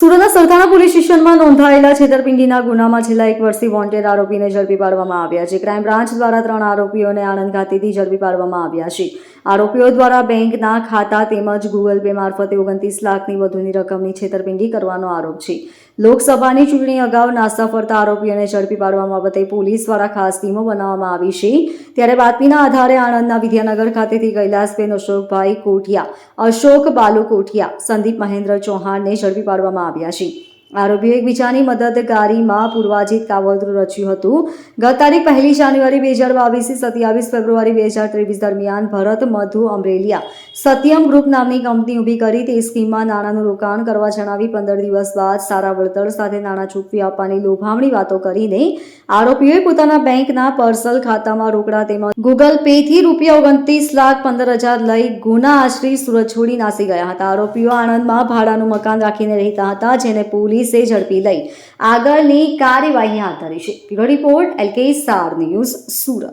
સુરતના સરથાણા પોલીસ સ્ટેશનમાં નોંધાયેલા છેતરપિંડીના ગુનામાં છેલ્લા 1 વર્ષથી વોન્ટેડ આરોપીને ઝડપી પાડવામાં આવ્યા છે. ક્રાઇમ બ્રાન્ચ દ્વારા 3 આરોપીઓને આણંદ ખાતેથી ઝડપી પાડવામાં આવ્યા છે. આરોપીઓ દ્વારા બેંકના ખાતા તેમજ ગૂગલ પે મારફતે 29 લાખની વધુની રકમની છેતરપિંડી કરવાનો આરોપ છે. લોકસભાની ચૂંટણી અગાઉ નાસ્તા ફરતા આરોપીઓને ઝડપી પાડવા બાબતે પોલીસ દ્વારા ખાસ ટીમો બનાવવામાં આવી છે. ત્યારે બાતમીના આધારે આણંદના વિદ્યાનગર ખાતેથી કૈલાસબેન અશોકભાઈ કોઠિયા, અશોક બાલુ કોઠિયા, સંદીપ મહેન્દ્ર ચૌહાણને ઝડપી પાડવામાં આવ્યા છે. આરોપીઓ એકબીજાની મદદગારીમાં પૂર્વાજિત કાવતરું રચ્યું હતું. ગત તારીખ 1 જાન્યુઆરી 2022 થી 27 ફેબ્રુઆરી 2023 દરમિયાન ભરત મધુ અમરેલિયા સત્યમ ગ્રુપ નામની કંપની ઊભી કરી તે સ્કીમમાં નાણાંનું રોકાણ કરવા જણાવી 15 દિવસ બાદ સારા વળતર સાથે નાણાં ચૂકવી આપવાની લોભામણી વાતો કરીને આરોપીઓએ પોતાના બેંકના પર્સનલ ખાતામાં રોકડા તેમજ ગૂગલ પેથી ₹29,15,000 લઈ ગુના આચરી સુરત છોડી નાસી ગયા હતા. આરોપીઓ આણંદમાં ભાડાનું મકાન રાખીને રહેતા હતા, જેને પોલીસે ઝડપી લઈ આગળની કાર્યવાહી હાથ ધરી છે. Bureau report LK star news, Surat.